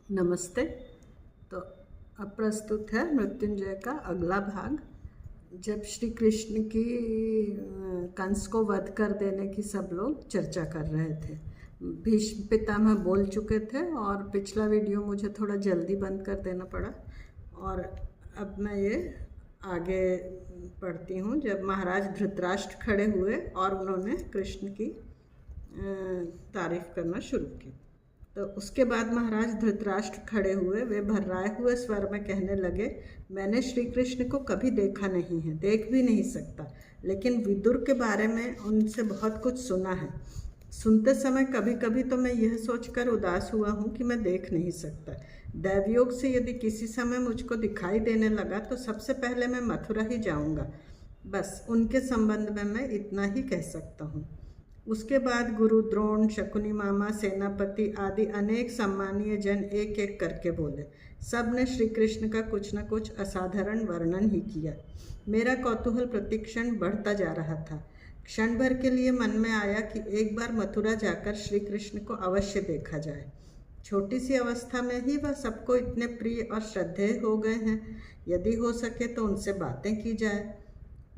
नमस्ते। तो अब प्रस्तुत है मृत्युंजय का अगला भाग। जब श्री कृष्ण की कंस को वध कर देने की सब लोग चर्चा कर रहे थे। भीष्म पितामह बोल चुके थे और पिछला वीडियो मुझे थोड़ा जल्दी बंद कर देना पड़ा और अब मैं ये आगे पढ़ती हूँ। जब महाराज धृतराष्ट्र खड़े हुए और उन्होंने कृष्ण की तारीफ करना शुरू की, तो उसके बाद महाराज धृतराष्ट्र खड़े हुए, वे भर्राए हुए स्वर में कहने लगे, मैंने श्री कृष्ण को कभी देखा नहीं है, देख भी नहीं सकता, लेकिन विदुर के बारे में उनसे बहुत कुछ सुना है। सुनते समय कभी कभी तो मैं यह सोचकर उदास हुआ हूँ कि मैं देख नहीं सकता। दैवयोग से यदि किसी समय मुझको दिखाई देने लगा तो सबसे पहले मैं मथुरा ही जाऊँगा। बस उनके संबंध में मैं इतना ही कह सकता हूँ। उसके बाद गुरु द्रोण, शकुनी मामा, सेनापति आदि अनेक सम्मानीय जन एक एक करके बोले। सब ने श्री कृष्ण का कुछ न कुछ असाधारण वर्णन ही किया। मेरा कौतूहल प्रतिक्षण बढ़ता जा रहा था। क्षण भर के लिए मन में आया कि एक बार मथुरा जाकर श्री कृष्ण को अवश्य देखा जाए। छोटी सी अवस्था में ही वह सबको इतने प्रिय और श्रद्धेय हो गए हैं, यदि हो सके तो उनसे बातें की जाए।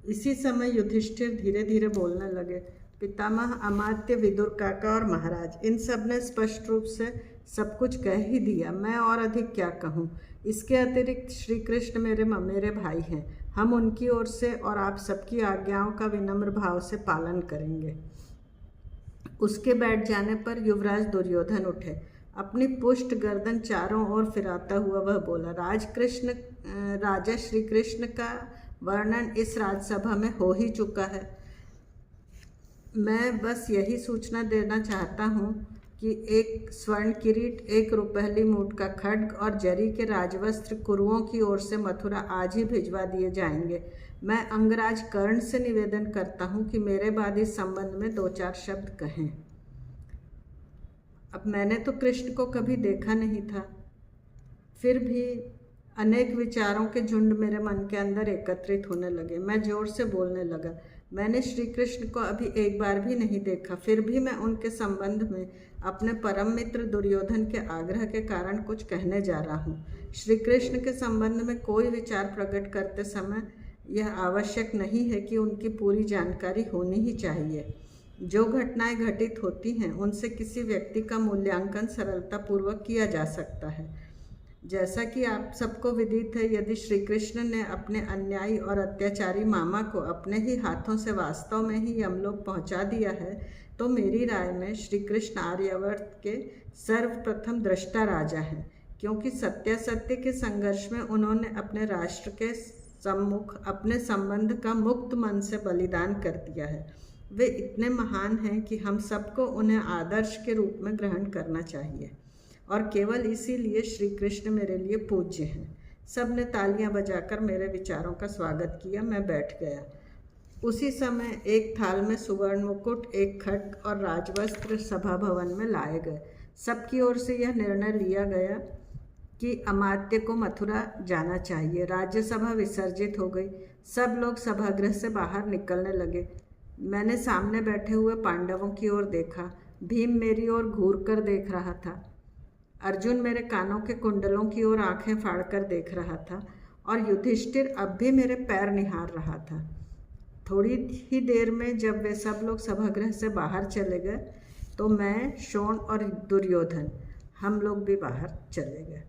इसी समय युधिष्ठिर धीरे धीरे बोलने लगे। पितामह, अमात्य, विदुर काका और महाराज, इन सब ने स्पष्ट रूप से सब कुछ कह ही दिया। मैं और अधिक क्या कहूँ। इसके अतिरिक्त श्री कृष्ण मेरे भाई हैं। हम उनकी ओर से और आप सबकी आज्ञाओं का विनम्र भाव से पालन करेंगे। उसके बैठ जाने पर युवराज दुर्योधन उठे। अपनी पुष्ट गर्दन चारों ओर फिराता हुआ वह बोला, राजा श्री कृष्ण का वर्णन इस राजसभा में हो ही चुका है। मैं बस यही सूचना देना चाहता हूँ कि एक स्वर्ण किरीट, 1 रुपहली मूठ का खड्ग और जरी के राजवस्त्र कुरुओं की ओर से मथुरा आज ही भिजवा दिए जाएंगे। मैं अंगराज कर्ण से निवेदन करता हूँ कि मेरे बाद इस संबंध में 2-4 शब्द कहें। अब मैंने तो कृष्ण को कभी देखा नहीं था, फिर भी अनेक विचारों के झुंड मेरे मन के अंदर एकत्रित होने लगे। मैं जोर से बोलने लगा, मैंने श्री कृष्ण को अभी एक बार भी नहीं देखा, फिर भी मैं उनके संबंध में अपने परम मित्र दुर्योधन के आग्रह के कारण कुछ कहने जा रहा हूँ। श्री कृष्ण के संबंध में कोई विचार प्रकट करते समय यह आवश्यक नहीं है कि उनकी पूरी जानकारी होनी ही चाहिए। जो घटनाएं घटित होती हैं उनसे किसी व्यक्ति का मूल्यांकन सरलतापूर्वक किया जा सकता है। जैसा कि आप सबको विदित है, यदि श्री कृष्ण ने अपने अन्यायी और अत्याचारी मामा को अपने ही हाथों से वास्तव में ही यमलोक पहुंचा दिया है, तो मेरी राय में श्री कृष्ण आर्यावर्त के सर्वप्रथम दृष्टा राजा हैं, क्योंकि सत्यासत्य के संघर्ष में उन्होंने अपने राष्ट्र के सम्मुख अपने संबंध का मुक्त मन से बलिदान कर दिया है। वे इतने महान हैं कि हम सबको उन्हें आदर्श के रूप में ग्रहण करना चाहिए, और केवल इसीलिए श्री कृष्ण मेरे लिए पूज्य हैं। सब ने तालियां बजाकर मेरे विचारों का स्वागत किया। मैं बैठ गया। उसी समय एक थाल में सुवर्ण मुकुट, एक खड्ग और राजवस्त्र सभा भवन में लाए गए। सबकी ओर से यह निर्णय लिया गया कि अमात्य को मथुरा जाना चाहिए। राज्यसभा विसर्जित हो गई। सब लोग सभागृह से बाहर निकलने लगे। मैंने सामने बैठे हुए पांडवों की ओर देखा। भीम मेरी ओर घूर कर देख रहा था। अर्जुन मेरे कानों के कुंडलों की ओर आंखें फाड़कर देख रहा था, और युधिष्ठिर अब भी मेरे पैर निहार रहा था। थोड़ी ही देर में जब वे सब लोग सभागृह से बाहर चले गए, तो मैं, शोण और दुर्योधन, हम लोग भी बाहर चले गए।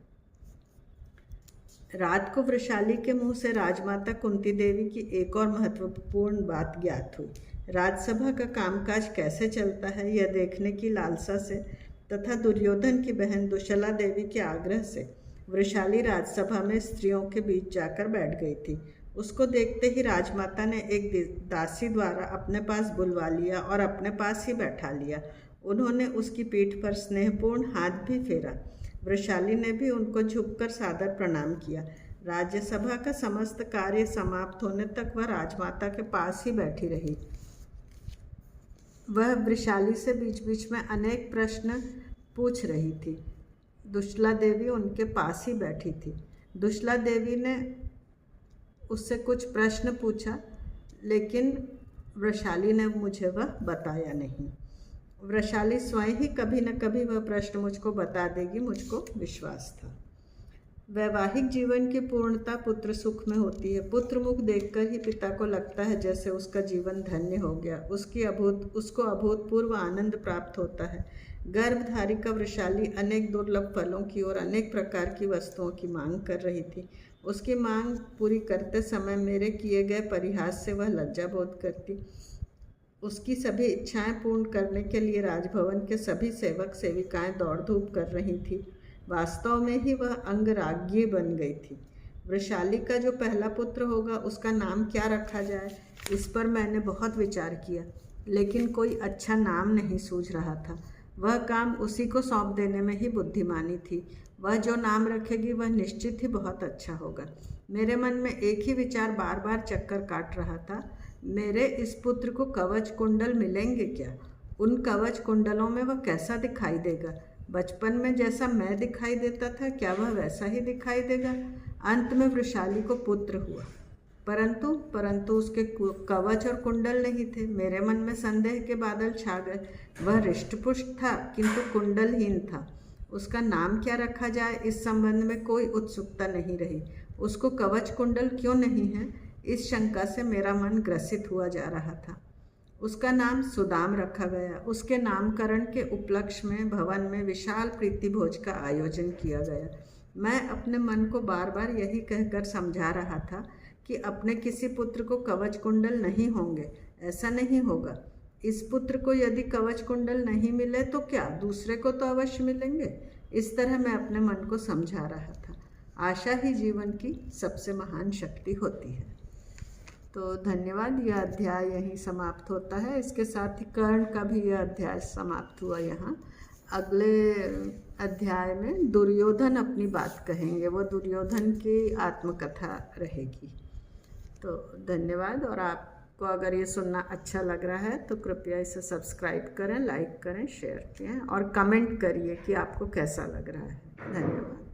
रात को वृषाली के मुंह से राजमाता कुंती देवी की एक और महत्वपूर्ण बात ज्ञात हुई। राजसभा का कामकाज कैसे चलता है, यह देखने की लालसा से तथा दुर्योधन की बहन दुशला देवी के आग्रह से वृषाली राजसभा में स्त्रियों के बीच जाकर बैठ गई थी। उसको देखते ही राजमाता ने एक दासी द्वारा अपने पास बुलवा लिया और अपने पास ही बैठा लिया। उन्होंने उसकी पीठ पर स्नेहपूर्ण हाथ भी फेरा। वृषाली ने भी उनको झुककर सादर प्रणाम किया। राज्यसभा का समस्त कार्य समाप्त होने तक वह राजमाता के पास ही बैठी रही। वह वृषाली से बीच बीच में अनेक प्रश्न पूछ रही थी। दुशला देवी उनके पास ही बैठी थी। दुशला देवी ने उससे कुछ प्रश्न पूछा, लेकिन वृषाली ने मुझे वह बताया नहीं। वृषाली स्वयं ही कभी न कभी वह प्रश्न मुझको बता देगी, मुझको विश्वास था। वैवाहिक जीवन की पूर्णता पुत्र सुख में होती है। पुत्र मुख देखकर ही पिता को लगता है जैसे उसका जीवन धन्य हो गया, उसको अभूतपूर्व आनंद प्राप्त होता है। गर्भधारिका वृषाली अनेक दुर्लभ फलों की और अनेक प्रकार की वस्तुओं की मांग कर रही थी। उसकी मांग पूरी करते समय मेरे किए गए परिहास से वह लज्जा बोध करती। उसकी सभी इच्छाएं पूर्ण करने के लिए राजभवन के सभी सेवक सेविकाएं दौड़ धूप कर रही थी। वास्तव में ही वह अंगराज्ञी बन गई थी। वृषाली का जो पहला पुत्र होगा उसका नाम क्या रखा जाए, इस पर मैंने बहुत विचार किया, लेकिन कोई अच्छा नाम नहीं सूझ रहा था। वह काम उसी को सौंप देने में ही बुद्धिमानी थी। वह जो नाम रखेगी वह निश्चित ही बहुत अच्छा होगा। मेरे मन में एक ही विचार बार बार चक्कर काट रहा था, मेरे इस पुत्र को कवच कुंडल मिलेंगे क्या? उन कवच कुंडलों में वह कैसा दिखाई देगा? बचपन में जैसा मैं दिखाई देता था, क्या वह वैसा ही दिखाई देगा? अंत में वृषाली को पुत्र हुआ, परंतु उसके कवच और कुंडल नहीं थे। मेरे मन में संदेह के बादल छा गए। वह हृष्टपुष्ट था किंतु कुंडलहीन था। उसका नाम क्या रखा जाए, इस संबंध में कोई उत्सुकता नहीं रही। उसको कवच कुंडल क्यों नहीं है, इस शंका से मेरा मन ग्रसित हुआ जा रहा था। उसका नाम सुदाम रखा गया। उसके नामकरण के उपलक्ष्य में भवन में विशाल प्रीति भोज का आयोजन किया गया। मैं अपने मन को बार बार यही कहकर समझा रहा था कि अपने किसी पुत्र को कवच कुंडल नहीं होंगे, ऐसा नहीं होगा। इस पुत्र को यदि कवच कुंडल नहीं मिले तो क्या दूसरे को तो अवश्य मिलेंगे। इस तरह मैं अपने मन को समझा रहा था। आशा ही जीवन की सबसे महान शक्ति होती है। तो धन्यवाद। यह अध्याय यहीं समाप्त होता है। इसके साथ ही कर्ण का भी यह अध्याय समाप्त हुआ। यहाँ अगले अध्याय में दुर्योधन अपनी बात कहेंगे, वो दुर्योधन की आत्मकथा रहेगी। तो धन्यवाद। और आपको अगर ये सुनना अच्छा लग रहा है तो कृपया इसे सब्सक्राइब करें, लाइक करें, शेयर करें और कमेंट करिए कि आपको कैसा लग रहा है। धन्यवाद।